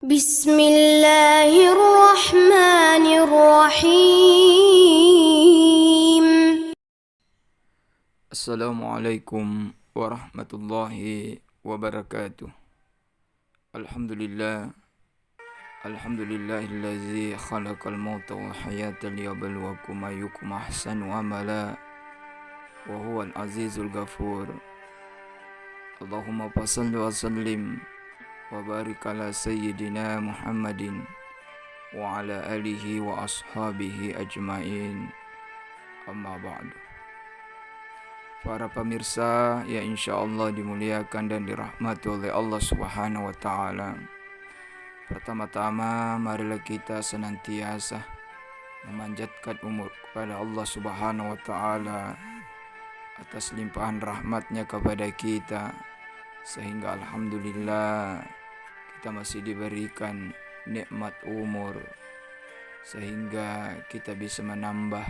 Bismillahirrahmanirrahim. Assalamualaikum warahmatullahi wabarakatuh. Alhamdulillahillazi khalaqal mauta wal hayata liyabluwakum ayyukum ahsanu amala wa huwal azizul ghafur. Allahumma salli wa sallim wa barik ala sayyidina Muhammadin wa ala alihi wa ashabihi ajmain. Amma ba'du. Para pemirsa yang insya Allah dimuliakan dan dirahmati oleh Allah Subhanahu wa Ta'ala. Pertama-tama marilah kita senantiasa memanjatkan umur kepada Allah Subhanahu wa Ta'ala atas limpahan rahmatnya kepada kita, sehingga alhamdulillah kita masih diberikan nikmat umur, sehingga kita bisa menambah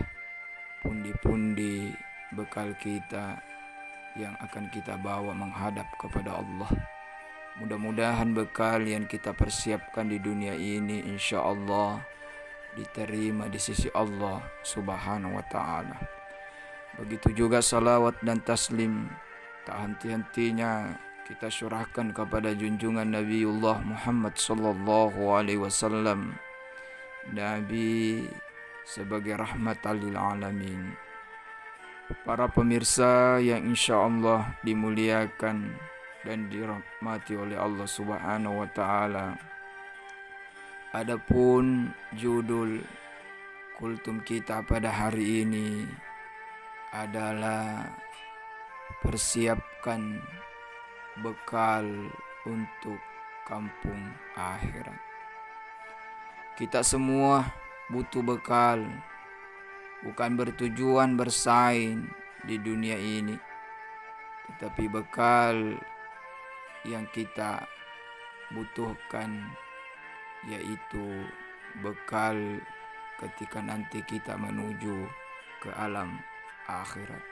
pundi-pundi bekal kita yang akan kita bawa menghadap kepada Allah. Mudah-mudahan bekal yang kita persiapkan di dunia ini insya Allah diterima di sisi Allah Subhanahu wa Ta'ala. Begitu juga salawat dan taslim tak henti-hentinya kita syurahkan kepada junjungan Nabiullah Muhammad sallallahu alaihi wasallam, Nabi sebagai rahmatan lil alamin. Para pemirsa yang insya Allah dimuliakan dan dirahmati oleh Allah Subhanahu wa Ta'ala. Adapun judul kultum kita pada hari ini adalah persiapkan bekal untuk kampung akhirat. Kita semua butuh bekal, bukan bertujuan bersaing di dunia ini, tetapi bekal yang kita butuhkan yaitu bekal ketika nanti kita menuju ke alam akhirat.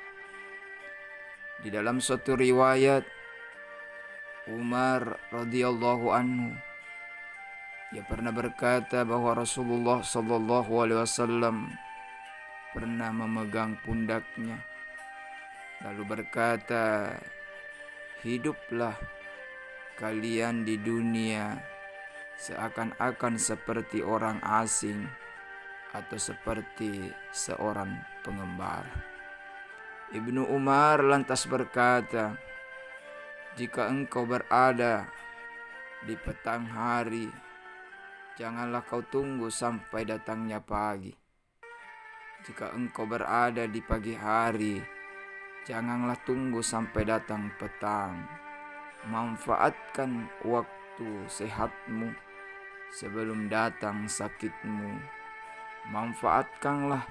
Di dalam suatu riwayat, Umar radhiyallahu anhu ia pernah berkata bahwa Rasulullah sallallahu alaihi wasallam pernah memegang pundaknya lalu berkata, "Hiduplah kalian di dunia seakan-akan seperti orang asing atau seperti seorang pengembara." Ibnu Umar lantas berkata, "Jika engkau berada di petang hari, janganlah kau tunggu sampai datangnya pagi. Jika engkau berada di pagi hari, janganlah tunggu sampai datang petang. Manfaatkan waktu sehatmu sebelum datang sakitmu. Manfaatkanlah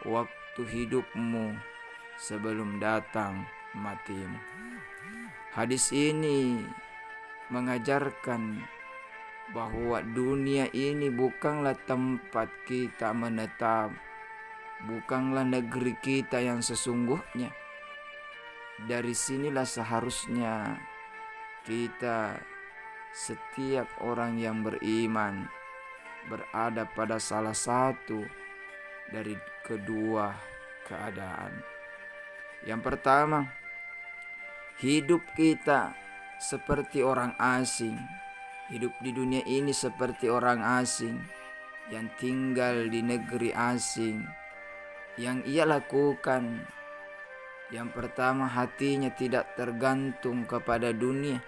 waktu hidupmu sebelum datang matimu." Hadis ini mengajarkan bahwa dunia ini bukanlah tempat kita menetap, bukanlah negeri kita yang sesungguhnya. Dari sinilah seharusnya kita, setiap orang yang beriman, berada pada salah satu dari kedua keadaan. Yang pertama, hidup kita seperti orang asing. Hidup di dunia ini seperti orang asing yang tinggal di negeri asing. Yang ia lakukan, yang pertama, hatinya tidak tergantung kepada dunia.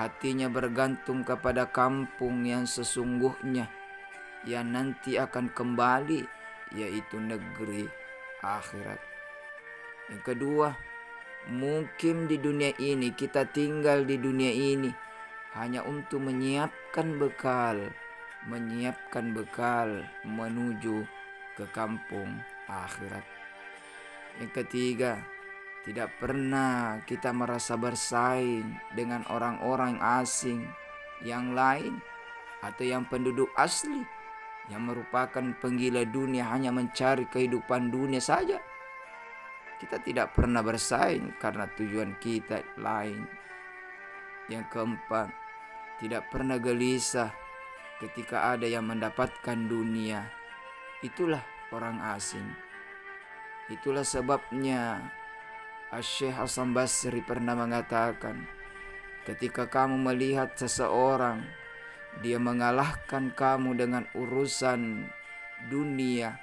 Hatinya bergantung kepada kampung yang sesungguhnya, yang nanti akan kembali, yaitu negeri akhirat. Yang kedua, mungkin di dunia ini kita tinggal di dunia ini hanya untuk menyiapkan bekal menuju ke kampung akhirat. Yang ketiga, tidak pernah kita merasa bersaing dengan orang-orang asing yang lain atau yang penduduk asli yang merupakan penggila dunia hanya mencari kehidupan dunia saja. Kita tidak pernah bersaing karena tujuan kita lain. Yang keempat, tidak pernah gelisah ketika ada yang mendapatkan dunia. Itulah orang asing. Itulah sebabnya Syekh Hasan Basri pernah mengatakan, ketika kamu melihat seseorang dia mengalahkan kamu dengan urusan dunia,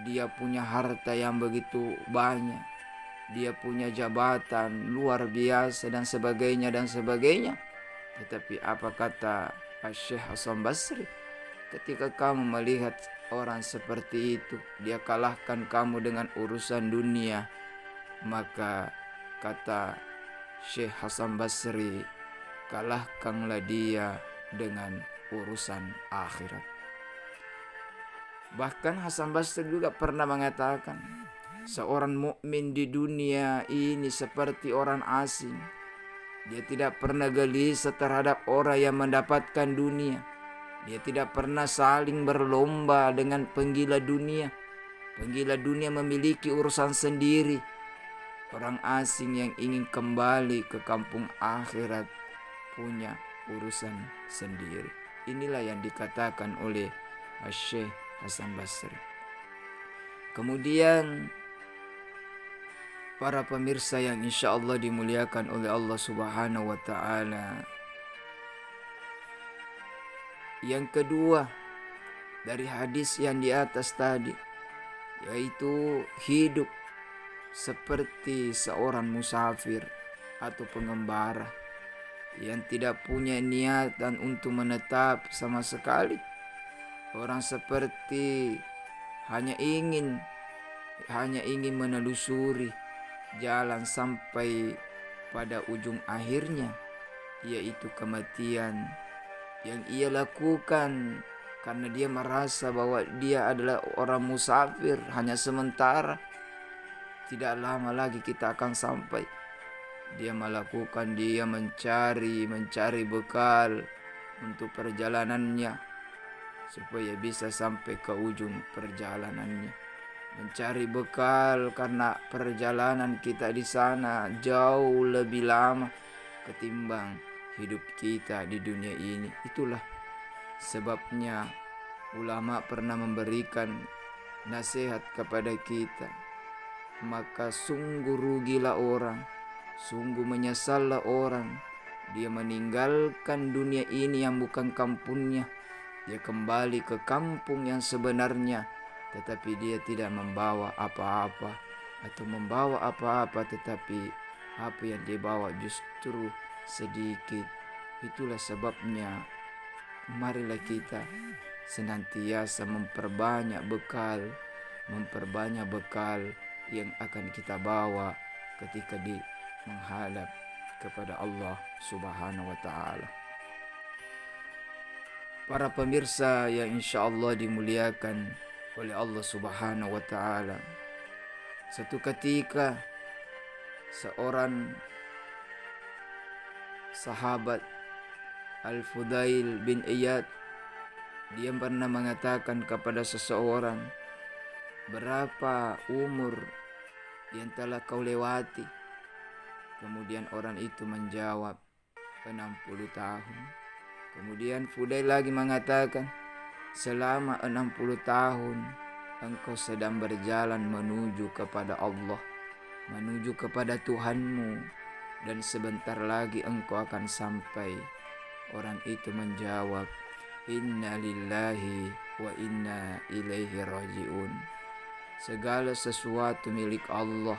dia punya harta yang begitu banyak, dia punya jabatan luar biasa dan sebagainya, tetapi apa kata Syekh Hasan Basri? Ketika kamu melihat orang seperti itu, dia kalahkan kamu dengan urusan dunia, maka kata Syekh Hasan Basri, kalahkanlah dia dengan urusan akhirat. Bahkan Hasan Basri juga pernah mengatakan, seorang mukmin di dunia ini seperti orang asing. Dia tidak pernah gelisah terhadap orang yang mendapatkan dunia. Dia tidak pernah saling berlomba dengan penggila dunia. Penggila dunia memiliki urusan sendiri. Orang asing yang ingin kembali ke kampung akhirat punya urusan sendiri. Inilah yang dikatakan oleh Syekh Hasan Basri. Kemudian para pemirsa yang insya Allah dimuliakan oleh Allah Subhanahu wa Ta'ala, yang kedua dari hadis yang di atas tadi, yaitu hidup seperti seorang musafir atau pengembara yang tidak punya niatan untuk menetap sama sekali. Orang seperti hanya ingin menelusuri jalan sampai pada ujung akhirnya, yaitu kematian, yang ia lakukan karena dia merasa bahwa dia adalah orang musafir hanya sementara. Tidak lama lagi kita akan sampai. Dia mencari bekal untuk perjalanannya supaya bisa sampai ke ujung perjalanannya. Mencari bekal karena perjalanan kita di sana jauh lebih lama ketimbang hidup kita di dunia ini. Itulah sebabnya ulama pernah memberikan nasihat kepada kita, maka sungguh rugilah orang, sungguh menyesallah orang, dia meninggalkan dunia ini yang bukan kampungnya, dia kembali ke kampung yang sebenarnya, tetapi dia tidak membawa apa-apa, atau membawa apa-apa tetapi apa yang dia bawa justru sedikit. Itulah sebabnya marilah kita senantiasa memperbanyak bekal yang akan kita bawa ketika menghadap kepada Allah Subhanahu wa Ta'ala. Para pemirsa yang insya Allah dimuliakan oleh Allah Subhanahu wa Ta'ala, satu ketika seorang sahabat Al-Fudail bin Iyad, dia pernah mengatakan kepada seseorang, berapa umur yang telah kau lewati? Kemudian orang itu menjawab, 60 tahun. Kemudian Fudail lagi mengatakan, selama 60 tahun engkau sedang berjalan menuju kepada Allah, menuju kepada Tuhanmu, dan sebentar lagi engkau akan sampai. Orang itu menjawab, inna lillahi wa inna ilaihi raji'un. Segala sesuatu milik Allah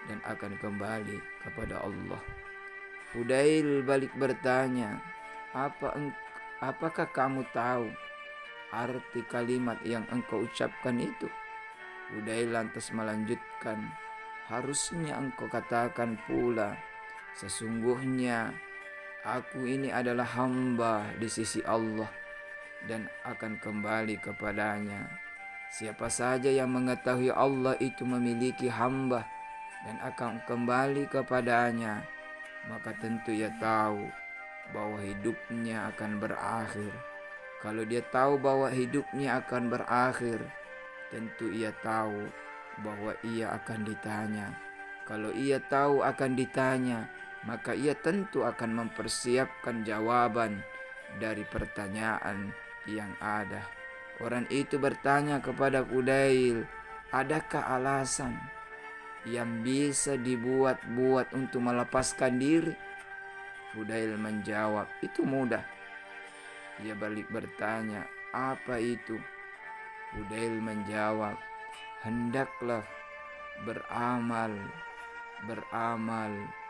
dan akan kembali kepada Allah. Fudail balik bertanya, apakah kamu tahu arti kalimat yang engkau ucapkan itu? Fudail lantas melanjutkan, harusnya engkau katakan pula, sesungguhnya aku ini adalah hamba di sisi Allah dan akan kembali kepadanya. Siapa saja yang mengetahui Allah itu memiliki hamba dan akan kembali kepadanya, maka tentu ia tahu bahwa hidupnya akan berakhir. Kalau dia tahu bahwa hidupnya akan berakhir, tentu ia tahu bahwa ia akan ditanya. Kalau ia tahu akan ditanya, maka ia tentu akan mempersiapkan jawaban dari pertanyaan yang ada. Orang itu bertanya kepada Fudail, adakah alasan yang bisa dibuat-buat untuk melepaskan diri? Fudail menjawab, itu mudah. Ia balik bertanya, apa itu? Fudail menjawab, hendaklah beramal,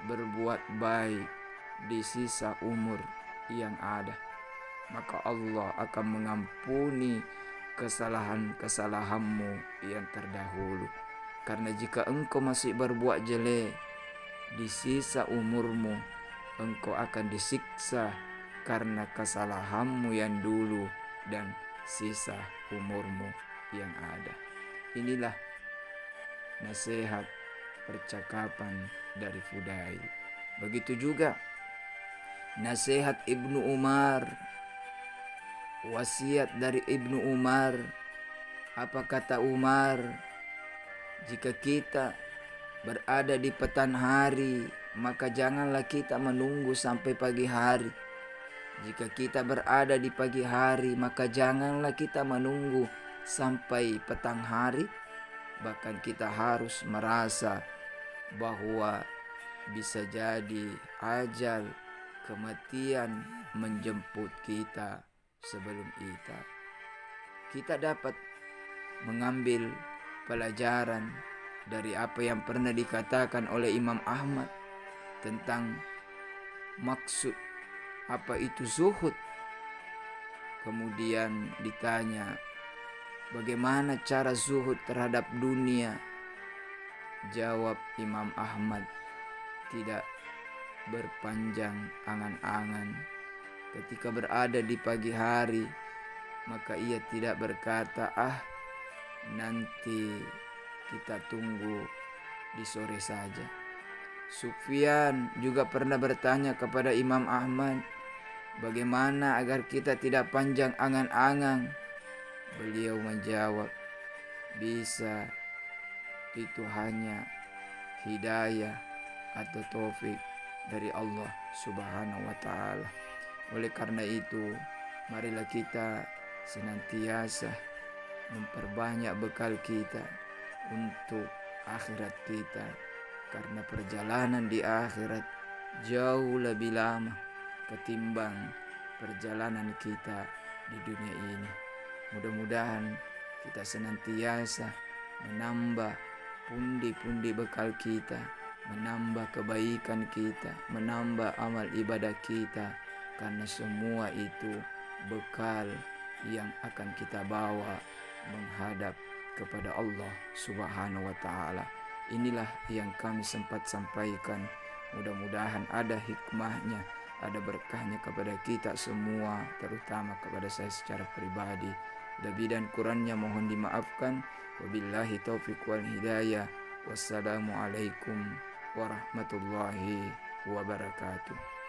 berbuat baik di sisa umur yang ada. Maka Allah akan mengampuni kesalahan-kesalahanmu yang terdahulu. Karena jika engkau masih berbuat jelek di sisa umurmu, engkau akan disiksa karena kesalahanmu yang dulu dan sisa umurmu yang ada. Inilah nasihat percakapan dari Fudail. Begitu juga nasihat Ibnu Umar, wasiat dari Ibnu Umar. Apa kata Umar? Jika kita berada di petang hari, maka janganlah kita menunggu sampai pagi hari. Jika kita berada di pagi hari, maka janganlah kita menunggu sampai petang hari. Bahkan kita harus merasa bahwa bisa jadi ajal kematian menjemput kita sebelum kita dapat mengambil pelajaran dari apa yang pernah dikatakan oleh Imam Ahmad tentang maksud apa itu zuhud. Kemudian ditanya, bagaimana cara zuhud terhadap dunia? Jawab Imam Ahmad, tidak berpanjang angan-angan. Ketika berada di pagi hari, maka ia tidak berkata, nanti kita tunggu di sore saja. Sufyan juga pernah bertanya kepada Imam Ahmad, bagaimana agar kita tidak panjang angan-angan? Beliau menjawab, bisa, itu hanya hidayah atau taufik dari Allah Subhanahu wa ta'ala. Oleh karena itu, marilah kita senantiasa memperbanyak bekal kita untuk akhirat kita, karena perjalanan di akhirat jauh lebih lama ketimbang perjalanan kita di dunia ini. Mudah-mudahan kita senantiasa menambah pundi-pundi bekal kita, menambah kebaikan kita, menambah amal ibadah kita, karena semua itu bekal yang akan kita bawa menghadap kepada Allah Subhanahu wa ta'ala. Inilah yang kami sempat sampaikan. Mudah-mudahan ada hikmahnya, ada berkahnya kepada kita semua, terutama kepada saya secara pribadi. Lebih dan kurangnya mohon dimaafkan. Wabillahi taufiq wal hidayah. Wassalamualaikum warahmatullahi wabarakatuh.